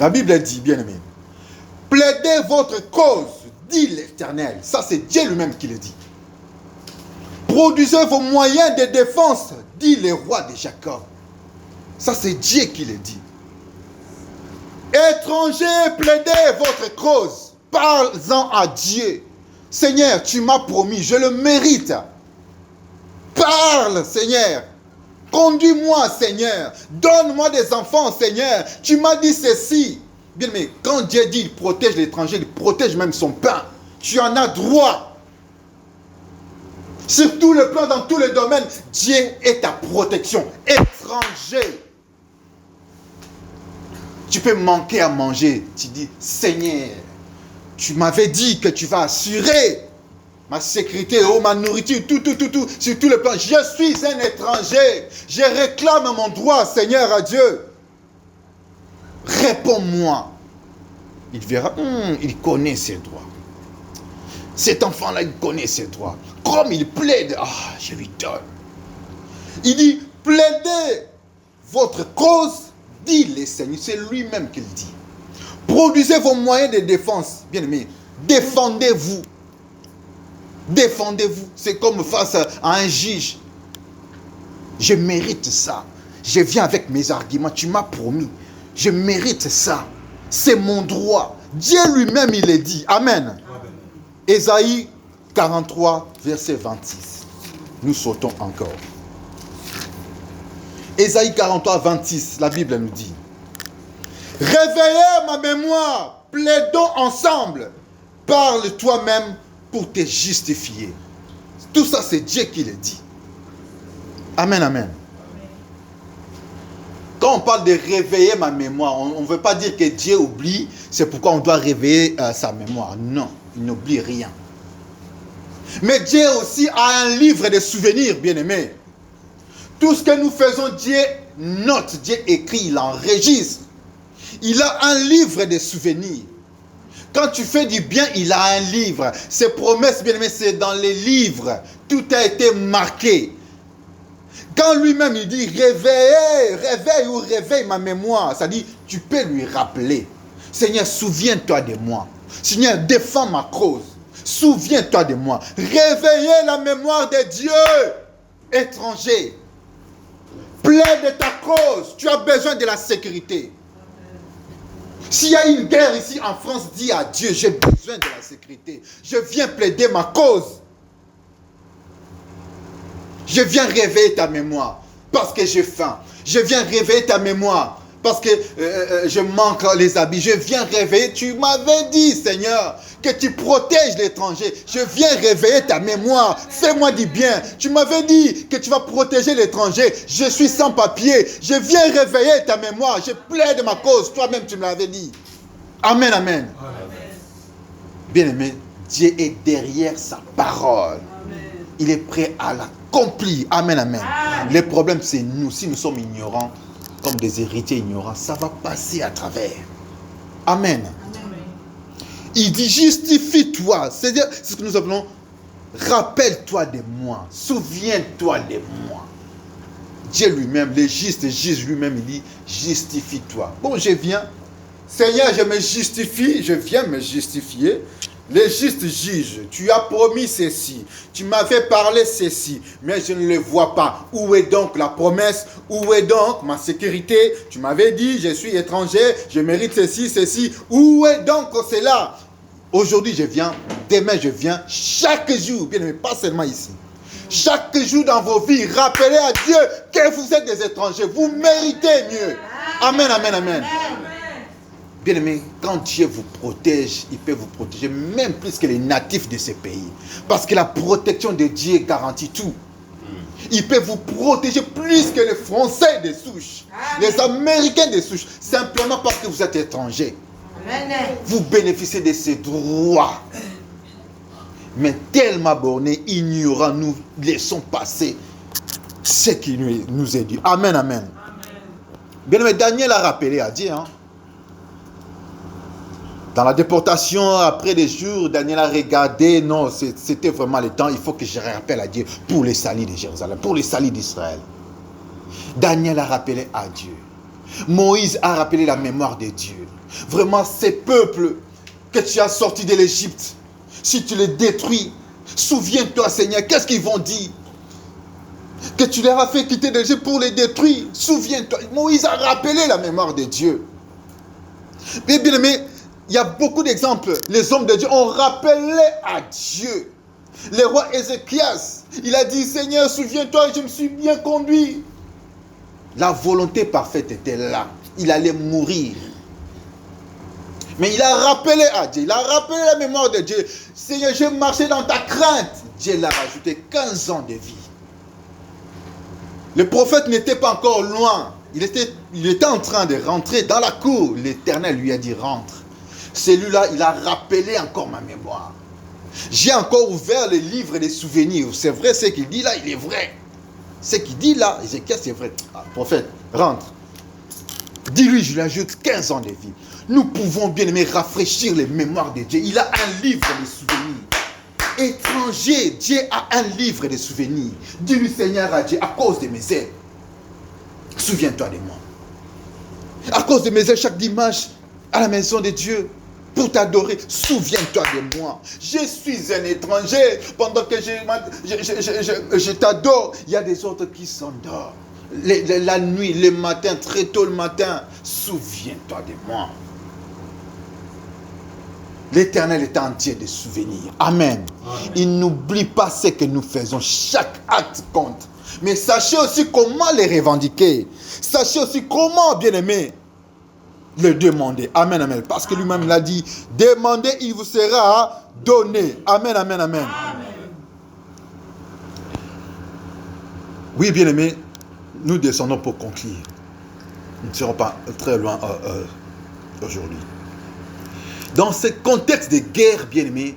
La Bible dit, bien aimé, plaidez votre cause, dit l'Éternel. Ça, c'est Dieu lui-même qui le dit. Produisez vos moyens de défense, dit le roi de Jacob. Ça, c'est Dieu qui le dit. Étrangers, plaidez votre cause. Parle-en à Dieu. Seigneur, tu m'as promis, je le mérite. Parle, Seigneur. Conduis-moi, Seigneur. Donne-moi des enfants, Seigneur. Tu m'as dit ceci. Bien, mais quand Dieu dit il protège l'étranger, il protège même son pain. Tu en as droit. Sur tout le plan, dans tous les domaines, Dieu est ta protection. Étranger. Tu peux manquer à manger. Tu dis, Seigneur, tu m'avais dit que tu vas assurer ma sécurité, ma nourriture, tout, sur tout le plan. Je suis un étranger. Je réclame mon droit, Seigneur, à Dieu. Réponds-moi. Il verra, il connaît ses droits. Cet enfant-là, il connaît ses droits. Comme il plaide, je lui donne. Il dit, plaidez votre cause, dit le Seigneur. C'est lui-même qui le dit. Produisez vos moyens de défense. Bien aimé, défendez-vous. Défendez-vous. C'est comme face à un juge. Je mérite ça. Je viens avec mes arguments. Tu m'as promis. Je mérite ça. C'est mon droit. Dieu lui-même, il le dit. Amen. Ésaïe 43, verset 26. Nous sautons encore. Ésaïe 43, 26, la Bible nous dit. Réveillez ma mémoire, plaidons ensemble. Parle toi-même pour te justifier. Tout ça, c'est Dieu qui le dit. Amen, amen. Quand on parle de réveiller ma mémoire, on ne veut pas dire que Dieu oublie, c'est pourquoi on doit réveiller sa mémoire. Non, il n'oublie rien. Mais Dieu aussi a un livre de souvenirs, bien-aimés. Tout ce que nous faisons, Dieu note, Dieu écrit, il enregistre. Il a un livre de souvenirs. Quand tu fais du bien, il a un livre. Ses promesses, bien-aimés, c'est dans les livres. Tout a été marqué. Quand lui-même il dit réveille ma mémoire, ça dit tu peux lui rappeler. Seigneur, souviens-toi de moi. Seigneur, défends ma cause. Souviens-toi de moi. Réveillez la mémoire de Dieu. Étranger, plaide ta cause. Tu as besoin de la sécurité. S'il y a une guerre ici en France, dis à Dieu, j'ai besoin de la sécurité. Je viens plaider ma cause. Je viens réveiller ta mémoire parce que j'ai faim. Je viens réveiller ta mémoire parce que je manque les habits. Je viens réveiller. Tu m'avais dit, Seigneur, que tu protèges l'étranger. Je viens réveiller ta mémoire. Fais-moi du bien. Tu m'avais dit que tu vas protéger l'étranger. Je suis sans papier. Je viens réveiller ta mémoire. Je plaide ma cause. Toi-même, tu me l'avais dit. Amen, amen. Bien-aimé, Dieu est derrière sa parole. Il est prêt à l'accomplir. Amen, amen. Le problème, c'est nous. Si nous sommes ignorants, comme des héritiers ignorants, ça va passer à travers. Amen. Il dit, justifie-toi. C'est-à-dire, c'est ce que nous appelons, rappelle-toi de moi. Souviens-toi de moi. Dieu lui-même, le juste juge lui-même, il dit, justifie-toi. Bon, je viens. Seigneur, je me justifie. Je viens me justifier. Le juste juge, tu as promis ceci, tu m'avais parlé ceci, mais je ne le vois pas. Où est donc la promesse? Où est donc ma sécurité? Tu m'avais dit, je suis étranger, je mérite ceci, ceci. Où est donc cela? Aujourd'hui, je viens, demain, je viens, chaque jour, bien aimé, pas seulement ici. Chaque jour dans vos vies, rappelez à Dieu que vous êtes des étrangers. Vous méritez mieux. Amen, amen, amen. Bien-aimé, quand Dieu vous protège, il peut vous protéger même plus que les natifs de ces pays. Parce que la protection de Dieu garantit tout. Il peut vous protéger plus que les Français des souches, les Américains des souches, simplement parce que vous êtes étrangers. Vous bénéficiez de ces droits. Mais tellement bornés, ignorants, nous laissons passer ce qui nous est dit. Amen, amen. Bien-aimé, Daniel a rappelé à Dieu, dans la déportation, après des jours, Daniel a regardé, non, c'était vraiment le temps, il faut que je rappelle à Dieu pour les salut de Jérusalem, pour les salut d'Israël. Daniel a rappelé à Dieu. Moïse a rappelé la mémoire de Dieu. Vraiment, ces peuples que tu as sortis de l'Égypte, si tu les détruis, souviens-toi, Seigneur, qu'est-ce qu'ils vont dire? Que tu leur as fait quitter l'Égypte pour les détruire. Souviens-toi. Moïse a rappelé la mémoire de Dieu. Mais bien aimé, il y a beaucoup d'exemples. Les hommes de Dieu ont rappelé à Dieu. Le roi Ézéchias, il a dit, Seigneur, souviens-toi, je me suis bien conduit. La volonté parfaite était là. Il allait mourir. Mais il a rappelé à Dieu. Il a rappelé la mémoire de Dieu. Seigneur, j'ai marché dans ta crainte. Dieu l'a rajouté 15 ans de vie. Le prophète n'était pas encore loin. Il était en train de rentrer dans la cour. L'Éternel lui a dit, rentre. Celui-là, il a rappelé encore ma mémoire. J'ai encore ouvert le livre des souvenirs. C'est vrai, ce qu'il dit là, il est vrai. Ce qu'il dit là, Ézéchias, c'est vrai. Ah, prophète, rentre. Dis-lui, je lui ajoute 15 ans de vie. Nous pouvons bien aimer rafraîchir les mémoires de Dieu. Il a un livre de souvenirs. Étranger, Dieu a un livre de souvenirs. Dis-lui, Seigneur, à Dieu, à cause de mes aides, souviens-toi de moi. À cause de mes aides, chaque dimanche, à la maison de Dieu, pour t'adorer, souviens-toi de moi. Je suis un étranger. Pendant que je t'adore, il y a des autres qui s'endorment. La nuit, le matin, très tôt le matin, souviens-toi de moi. L'Éternel est entier de souvenirs. Amen. Il n'oublie pas ce que nous faisons. Chaque acte compte. Mais sachez aussi comment les revendiquer. Sachez aussi comment, bien-aimé, le demander. Amen, amen. Parce que lui-même, il a dit, demandez, il vous sera donné. Amen, amen, amen. Oui, bien-aimé, nous descendons pour conclure. Nous ne serons pas très loin aujourd'hui. Dans ce contexte de guerre, bien-aimé,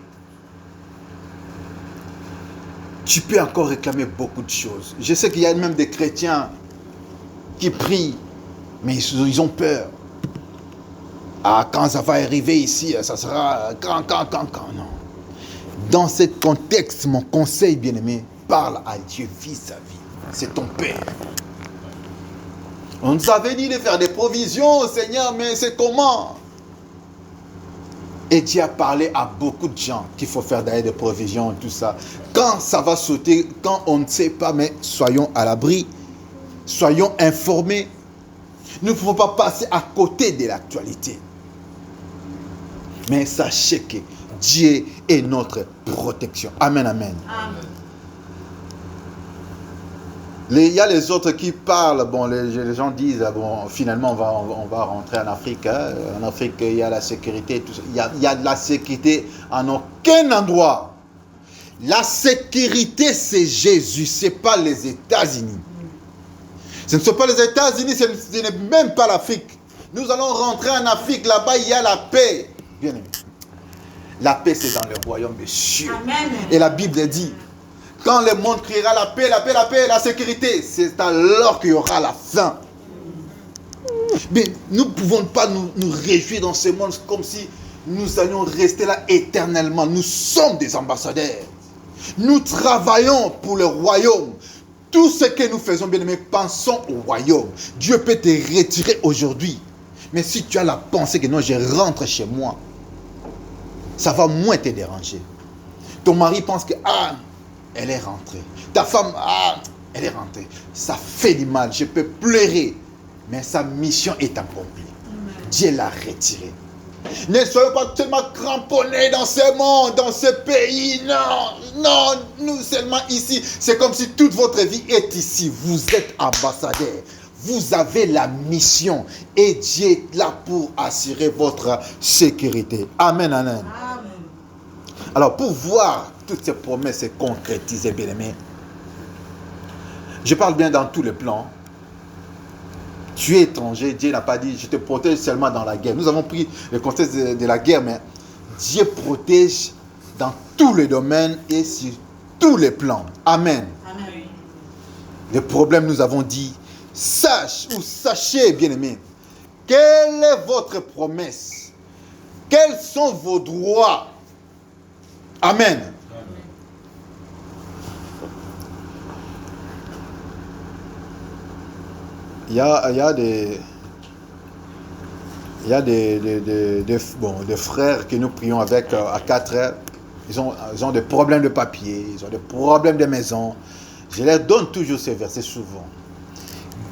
tu peux encore réclamer beaucoup de choses. Je sais qu'il y a même des chrétiens qui prient, mais ils ont peur. Ah, quand ça va arriver ici, ça sera quand, non. Dans ce contexte, mon conseil, bien-aimé, parle à Dieu, vis sa vie. C'est ton Père. On nous avait dit de faire des provisions, Seigneur, mais c'est comment? Et Dieu a parlé à beaucoup de gens qu'il faut faire d'ailleurs des provisions, tout ça. Quand ça va sauter, quand on ne sait pas, mais soyons à l'abri, soyons informés. Nous ne pouvons pas passer à côté de l'actualité. Mais sachez que Dieu est notre protection. Amen, amen. Amen. Il y a les autres qui parlent, bon, les gens disent, bon, finalement on va rentrer en Afrique. Hein. En Afrique, il y a la sécurité, tout ça. Il y a de la sécurité en aucun endroit. La sécurité, c'est Jésus, ce n'est pas les États-Unis. Ce ne sont pas les États-Unis, ce n'est même pas l'Afrique. Nous allons rentrer en Afrique, là-bas il y a la paix. Bien aimé. La paix, c'est dans le royaume des cieux. Amen. Et la Bible dit, quand le monde criera la paix, la paix, la paix, la sécurité, c'est alors qu'il y aura la fin. Mais nous ne pouvons pas nous réjouir dans ce monde comme si nous allions rester là éternellement. Nous sommes des ambassadeurs. Nous travaillons pour le royaume. Tout ce que nous faisons, bien aimés, pensons au royaume. Dieu peut te retirer aujourd'hui. Mais si tu as la pensée que non, je rentre chez moi, ça va moins te déranger. Ton mari pense que, elle est rentrée. Ta femme, elle est rentrée. Ça fait du mal, je peux pleurer. Mais sa mission est accomplie. Dieu l'a retirée. Ne soyez pas tellement cramponnés dans ce monde, dans ce pays. Non, non, nous seulement ici. C'est comme si toute votre vie est ici. Vous êtes ambassadeur. Vous avez la mission. Et Dieu est là pour assurer votre sécurité. Amen, amen. Amen. Alors, pour voir toutes ces promesses se concrétiser, bien aimé, je parle bien dans tous les plans. Tu es étranger, Dieu n'a pas dit, je te protège seulement dans la guerre. Nous avons pris le contexte de la guerre, mais Dieu protège dans tous les domaines et sur tous les plans. Amen. Amen. Le problème, nous avons dit, sachez, bien-aimés, quelle est votre promesse? Quels sont vos droits? Amen. Il y a des frères que nous prions avec à 4 heures. Ils ont des problèmes de papier, ils ont des problèmes de maison. Je leur donne toujours ces versets souvent.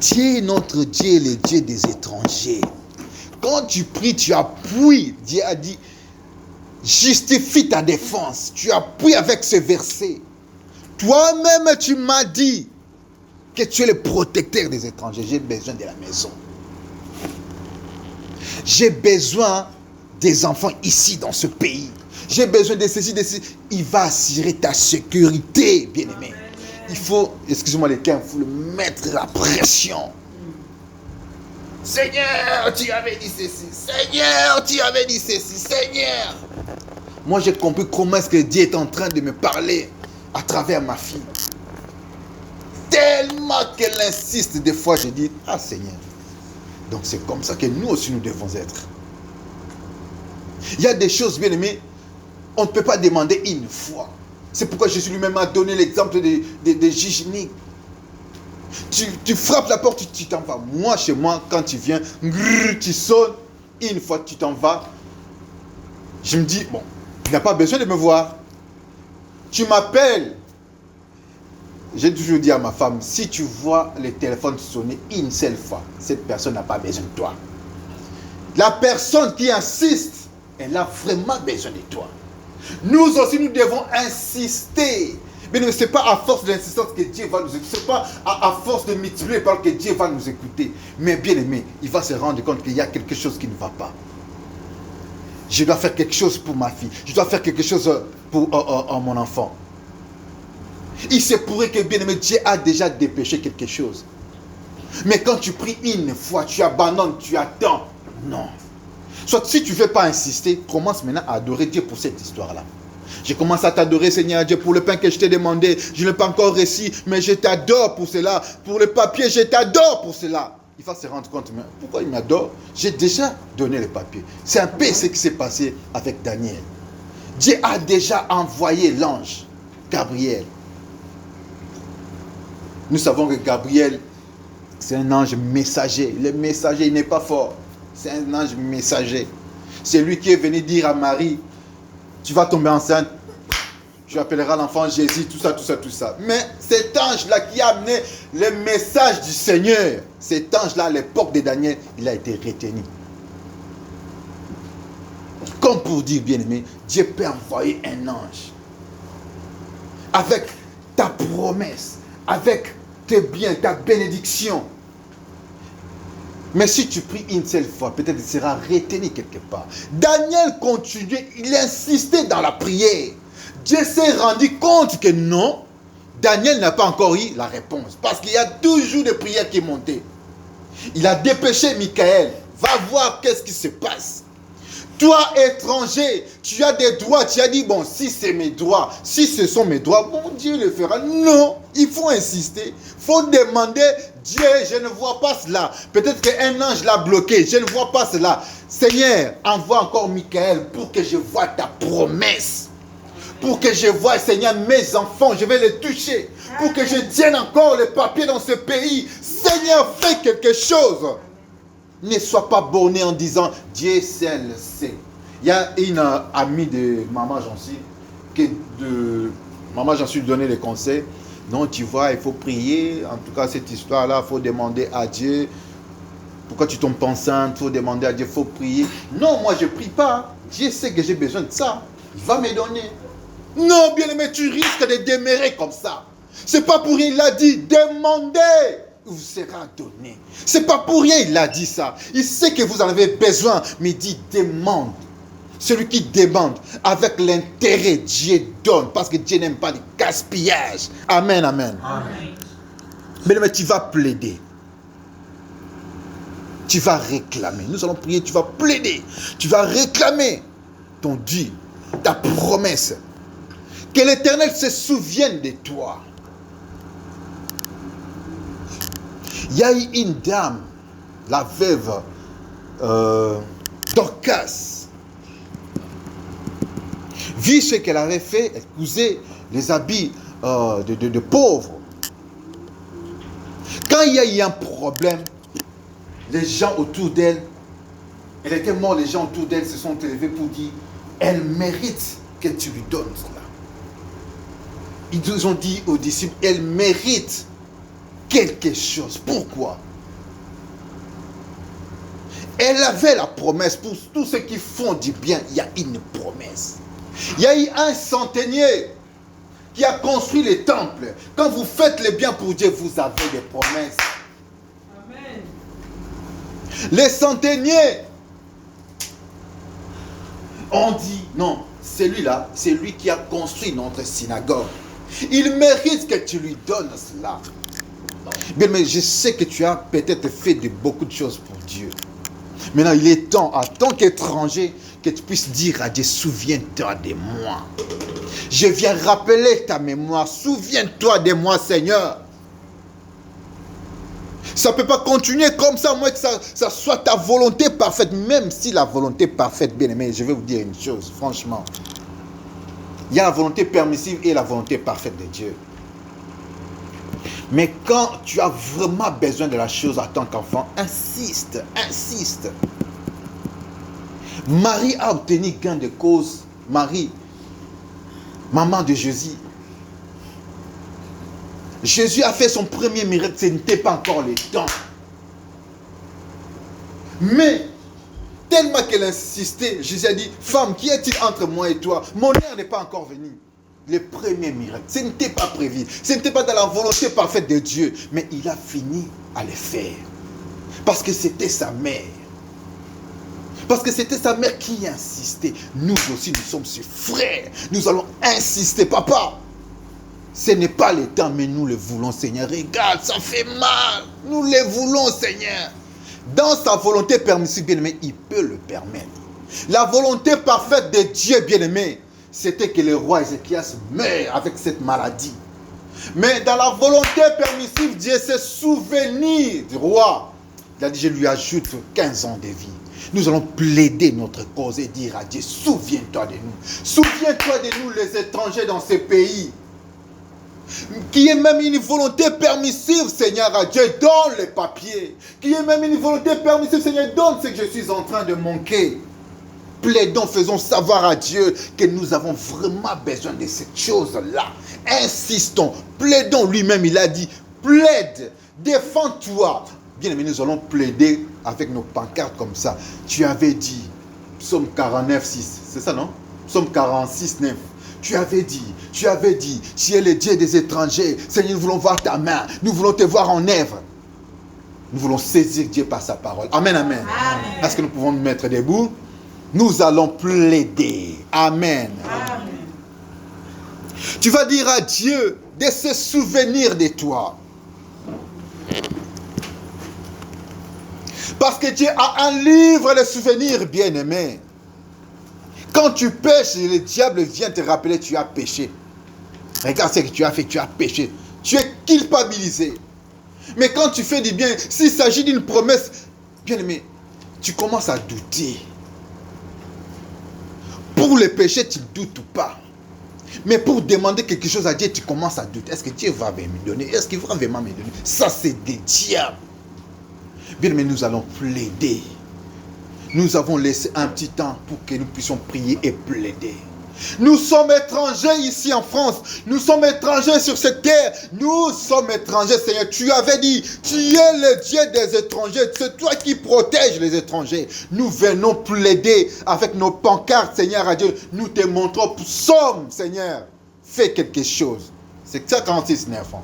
Dieu, notre Dieu, est le Dieu des étrangers. Quand tu pries, tu appuies. Dieu a dit, justifie ta défense. Tu appuies avec ce verset. Toi-même, tu m'as dit que tu es le protecteur des étrangers. J'ai besoin de la maison. J'ai besoin des enfants ici dans ce pays. J'ai besoin de ceci, de ceci. Il va assurer ta sécurité, bien-aimé. Il faut, excusez-moi les termes, il faut le mettre la pression. Seigneur, tu avais dit ceci. Seigneur, tu avais dit ceci. Seigneur. Moi, j'ai compris comment est-ce que Dieu est en train de me parler à travers ma fille. Tellement qu'elle insiste, des fois je dis, Seigneur. Donc c'est comme ça que nous aussi nous devons être. Il y a des choses, bien aimées, on ne peut pas demander une fois. C'est pourquoi Jésus lui-même a donné l'exemple de Giginique. Tu frappes la porte, tu t'en vas. Moi, chez moi, quand tu viens, tu sonnes, une fois tu t'en vas. Je me dis, bon, il n'a pas besoin de me voir. Tu m'appelles. J'ai toujours dit à ma femme, si tu vois le téléphone sonner une seule fois, cette personne n'a pas besoin de toi. La personne qui insiste, elle a vraiment besoin de toi. Nous aussi, nous devons insister. Mais ce n'est pas à force d'insistance que Dieu va nous écouter. Ce n'est pas à force de multiplier par que Dieu va nous écouter. Mais bien aimé, il va se rendre compte qu'il y a quelque chose qui ne va pas. Je dois faire quelque chose pour ma fille. Je dois faire quelque chose pour mon enfant. Il se pourrait que, bien aimé, Dieu a déjà dépêché quelque chose. Mais quand tu pries une fois, tu abandonnes, tu attends. Non. Soit si tu ne veux pas insister, commence maintenant à adorer Dieu pour cette histoire-là. Je commence à t'adorer, Seigneur Dieu, pour le pain que je t'ai demandé. Je ne l'ai pas encore reçu, mais je t'adore pour cela. Pour le papier, je t'adore pour cela. Il va se rendre compte, mais pourquoi il m'adore? J'ai déjà donné le papier. C'est un peu ce qui s'est passé avec Daniel. Dieu a déjà envoyé l'ange, Gabriel. Nous savons que Gabriel, c'est un ange messager. Le messager, il n'est pas fort. C'est un ange messager. C'est lui qui est venu dire à Marie, tu vas tomber enceinte, tu appelleras l'enfant Jésus, tout ça, tout ça, tout ça. Mais cet ange-là qui a amené le message du Seigneur, cet ange-là, à l'époque de Daniel, il a été retenu. Comme pour dire, bien-aimé, Dieu peut envoyer un ange avec ta promesse, avec tes biens, ta bénédiction. Mais si tu pries une seule fois, peut-être il sera retenu quelque part. Daniel continuait, il insistait dans la prière. Dieu s'est rendu compte que non, Daniel n'a pas encore eu la réponse. Parce qu'il y a toujours des prières qui montaient. Il a dépêché Michael. Va voir qu'est-ce qui se passe. Toi, étranger, tu as des droits. Tu as dit, bon, si c'est mes droits, si ce sont mes droits, bon, Dieu le fera. Non, il faut insister. Il faut demander, Dieu, je ne vois pas cela. Peut-être qu'un ange l'a bloqué. Je ne vois pas cela. Seigneur, envoie encore Michael pour que je voie ta promesse. Pour que je voie, Seigneur, mes enfants, je vais les toucher. Pour que je tienne encore les papiers dans ce pays. Seigneur, fais quelque chose. Ne sois pas borné en disant, Dieu seul sait. Il y a une amie de Maman Jancy, Maman Jancy lui donnait des conseils. Non, tu vois, il faut prier. En tout cas, cette histoire-là, il faut demander à Dieu. Pourquoi tu tombes enceinte? Il faut demander à Dieu, il faut prier. Non, moi, je ne prie pas. Dieu sait que j'ai besoin de ça. Il va me donner. Non, bien aimé, tu risques de demeurer comme ça. C'est pas pour rien, il a dit, demandez, vous sera donné. C'est pas pour rien, il a dit ça. Il sait que vous en avez besoin, mais il dit, demande. Celui qui demande avec l'intérêt, Dieu donne, parce que Dieu n'aime pas le gaspillage. Amen, amen. Amen. Mais tu vas plaider. Tu vas réclamer. Nous allons prier, tu vas plaider. Tu vas réclamer ton Dieu, ta promesse. Que l'Éternel se souvienne de toi. Il y a eu une dame, la veuve Dorcas. Vu ce qu'elle avait fait, elle cousait les habits de pauvres. Quand il y a eu un problème, les gens autour d'elle, elle était morte, les gens autour d'elle se sont élevés pour dire, elle mérite que tu lui donnes cela. Ils ont dit aux disciples, elle mérite quelque chose. Pourquoi? Elle avait la promesse. Pour tous ceux qui font du bien, il y a une promesse. Il y a eu un centenier qui a construit les temples. Quand vous faites le bien pour Dieu, vous avez des promesses. Amen. Les centeniers ont dit, non, celui-là, c'est lui qui a construit notre synagogue. Il mérite que tu lui donnes cela. Bien, mais je sais que tu as peut-être fait beaucoup de choses pour Dieu. Maintenant, il est temps, en tant qu'étranger, que tu puisses dire à Dieu, souviens-toi de moi. Je viens rappeler ta mémoire. Souviens-toi de moi, Seigneur. Ça ne peut pas continuer comme ça, moi que ça soit ta volonté parfaite. Même si la volonté parfaite, bien aimé, je vais vous dire une chose, franchement. Il y a la volonté permissive et la volonté parfaite de Dieu. Mais quand tu as vraiment besoin de la chose en tant qu'enfant, insiste, insiste. Marie a obtenu gain de cause. Marie, maman de Jésus. Jésus a fait son premier miracle, ce n'était pas encore le temps. Mais, tellement qu'elle insistait, Jésus a dit, femme, qu'y a-t-il entre moi et toi? Mon heure n'est pas encore venue. Le premier miracle, ce n'était pas prévu. Ce n'était pas dans la volonté parfaite de Dieu. Mais il a fini à le faire. Parce que c'était sa mère. Parce que c'était sa mère qui insistait. Nous aussi, nous sommes ses frères. Nous allons insister. Papa, ce n'est pas le temps, mais nous le voulons, Seigneur. Regarde, ça fait mal. Nous le voulons, Seigneur. Dans sa volonté permissive, bien-aimé, il peut le permettre. La volonté parfaite de Dieu, bien-aimé, c'était que le roi Ézéchias meure avec cette maladie. Mais dans la volonté permissive, Dieu s'est souvenu du roi. Il a dit, je lui ajoute 15 ans de vie. Nous allons plaider notre cause et dire à Dieu, souviens-toi de nous. Souviens-toi de nous, les étrangers dans ces pays. Qui est même une volonté permissive, Seigneur, à Dieu, donne les papiers. Qui est même une volonté permissive, Seigneur, donne ce que je suis en train de manquer. Plaidons, faisons savoir à Dieu que nous avons vraiment besoin de cette chose-là. Insistons, plaidons, lui-même, il a dit, plaide, défends-toi. Bien aimé, nous allons plaider avec nos pancartes comme ça. Tu avais dit, psaume 49, 6, c'est ça, non? Psaume 46, 9. tu avais dit, tu es le Dieu des étrangers. Seigneur, nous voulons voir ta main, nous voulons te voir en œuvre. Nous voulons saisir Dieu par sa parole. Amen, amen. Est-ce que nous pouvons nous mettre debout? Nous allons plaider. Amen. Amen. Tu vas dire à Dieu de se souvenir de toi. Parce que Dieu a un livre de souvenirs, bien-aimé. Quand tu pêches, le diable vient te rappeler que tu as péché. Regarde ce que tu as fait, tu as péché. Tu es culpabilisé. Mais quand tu fais du bien, s'il s'agit d'une promesse, bien-aimé, tu commences à douter. Pour le péché, tu ne doutes pas. Mais pour demander quelque chose à Dieu, tu commences à douter. Est-ce que Dieu va me donner? Est-ce qu'il va vraiment me donner? Ça, c'est des diables. Bien-aimé, nous allons plaider. Nous avons laissé un petit temps pour que nous puissions prier et plaider. Nous sommes étrangers ici en France. Nous sommes étrangers sur cette terre. Nous sommes étrangers, Seigneur. Tu avais dit, tu es le Dieu des étrangers. C'est toi qui protèges les étrangers. Nous venons plaider avec nos pancartes, Seigneur, à Dieu. Nous te montrons, somme, Seigneur. Fais quelque chose. C'est ça 46, 9 ans.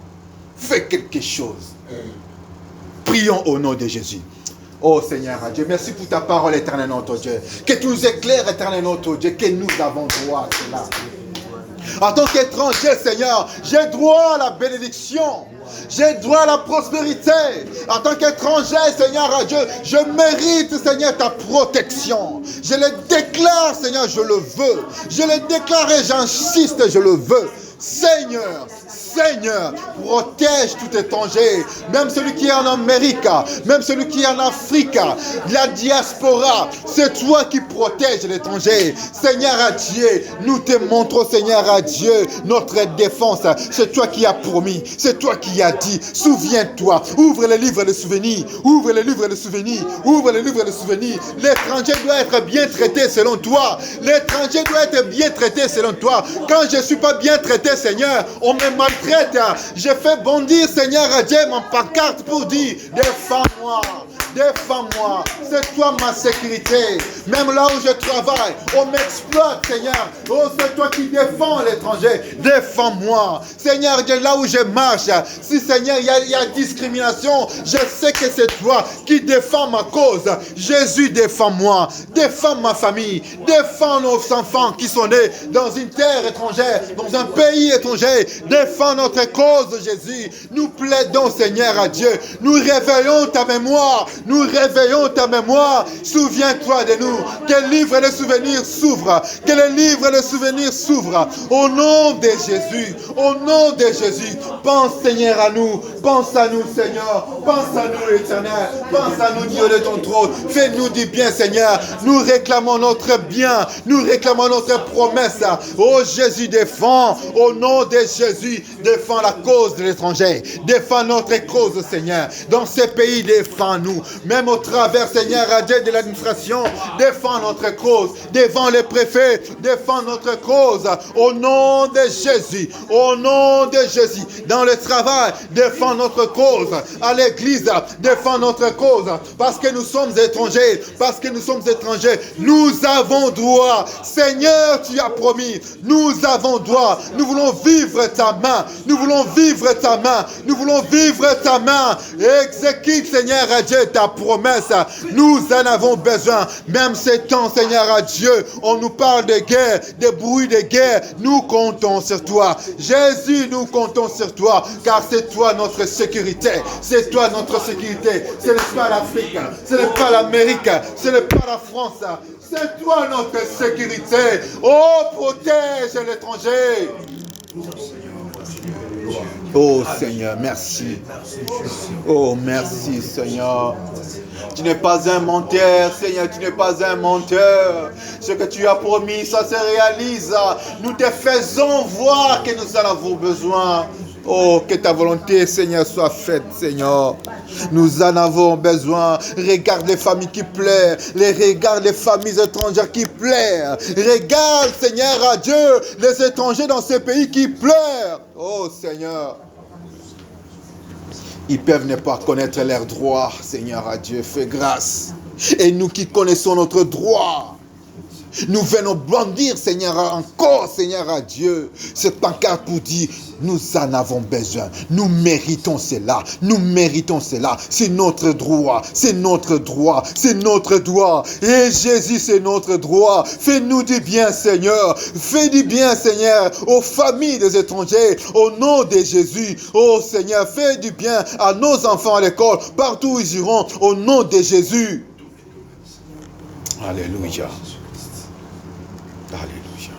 Fais quelque chose. Prions au nom de Jésus. Oh Seigneur Dieu, merci pour ta parole éternelle notre Dieu. Que tu nous éclaires éternel notre Dieu, que nous avons droit à cela. En tant qu'étranger Seigneur, j'ai droit à la bénédiction. J'ai droit à la prospérité. En tant qu'étranger Seigneur Dieu, je mérite Seigneur ta protection. Je le déclare Seigneur, je le veux. Je le déclare et j'insiste, je le veux. Seigneur, Seigneur, protège tout étranger, même celui qui est en Amérique, même celui qui est en Afrique, la diaspora, c'est toi qui protèges l'étranger. Seigneur à Dieu, nous te montrons, Seigneur à Dieu, notre défense. C'est toi qui as promis, c'est toi qui as dit. Souviens-toi, ouvre le livre de souvenirs, ouvre le livre de souvenirs, ouvre le livre de souvenirs. L'étranger doit être bien traité selon toi. L'étranger doit être bien traité selon toi. Quand je ne suis pas bien traité, Seigneur, on me maltraite. Je fais bondir, Seigneur, à Dieu, mon pancarte pour dire, défends-moi, défends-moi. C'est toi ma sécurité. Même là où je travaille, on m'exploite, Seigneur. Oh, c'est toi qui défends l'étranger. Défends-moi. Seigneur, là où je marche, si, Seigneur, il y a discrimination, je sais que c'est toi qui défends ma cause. Jésus, défends-moi. Défends ma famille. Défends nos enfants qui sont nés dans une terre étrangère, dans un pays étranger. Défends notre cause, Jésus. Nous plaidons, Seigneur, à Dieu. Nous réveillons ta mémoire. Nous réveillons ta mémoire. Souviens-toi de nous. Que le livre de souvenirs s'ouvre. Que le livre de souvenirs s'ouvre. Au nom de Jésus. Au nom de Jésus. Pense, Seigneur, à nous. Pense à nous, Seigneur. Pense à nous, Éternel. Pense à nous, Dieu de ton trône. Fais-nous du bien, Seigneur. Nous réclamons notre bien. Nous réclamons notre promesse. Oh, Jésus, défends. Au nom de Jésus, défends la cause de l'étranger. Défends notre cause, Seigneur. Dans ces pays, défends-nous. Même au travers, Seigneur, à Dieu de l'administration, défends notre cause. Devant les préfets, défends notre cause. Au nom de Jésus. Au nom de Jésus. Dans le travail, défends notre cause. À l'église, défends notre cause. Parce que nous sommes étrangers. Parce que nous sommes étrangers. Nous avons droit. Seigneur, tu as promis. Nous avons droit. Nous voulons vivre ta main. Nous voulons vivre ta main. Nous voulons vivre ta main. Exécute, Seigneur, à Dieu, ta promesse. Nous en avons besoin. Même ces temps, Seigneur, à Dieu, on nous parle de guerre, de bruit de guerre. Nous comptons sur toi. Jésus, nous comptons sur toi. Car c'est toi notre sécurité. C'est toi notre sécurité. Ce n'est pas l'Afrique. Ce n'est pas l'Amérique. Ce n'est pas la France. C'est toi notre sécurité. Oh, protège l'étranger. Oh Seigneur, merci. Oh merci Seigneur. Tu n'es pas un menteur, Seigneur, tu n'es pas un menteur. Ce que tu as promis, ça se réalise. Nous te faisons voir que nous en avons besoin. Oh, que ta volonté, Seigneur, soit faite, Seigneur. Nous en avons besoin. Regarde les familles qui pleurent. Regarde les familles étrangères qui pleurent. Regarde, Seigneur, à Dieu, les étrangers dans ces pays qui pleurent. Oh, Seigneur. Ils peuvent ne pas connaître leurs droits, Seigneur, à Dieu. Fais grâce. Et nous qui connaissons notre droit, Nous venons brandir, Seigneur, encore, Seigneur, à Dieu, cette pancarte pour dire, nous en avons besoin. Nous méritons cela. Nous méritons cela. C'est notre droit. C'est notre droit. C'est notre droit. Et Jésus, c'est notre droit. Fais-nous du bien, Seigneur. Fais du bien, Seigneur, aux familles des étrangers. Au nom de Jésus. Oh, Seigneur, fais du bien à nos enfants à l'école. Partout où ils iront. Au nom de Jésus. Alléluia. Alléluia.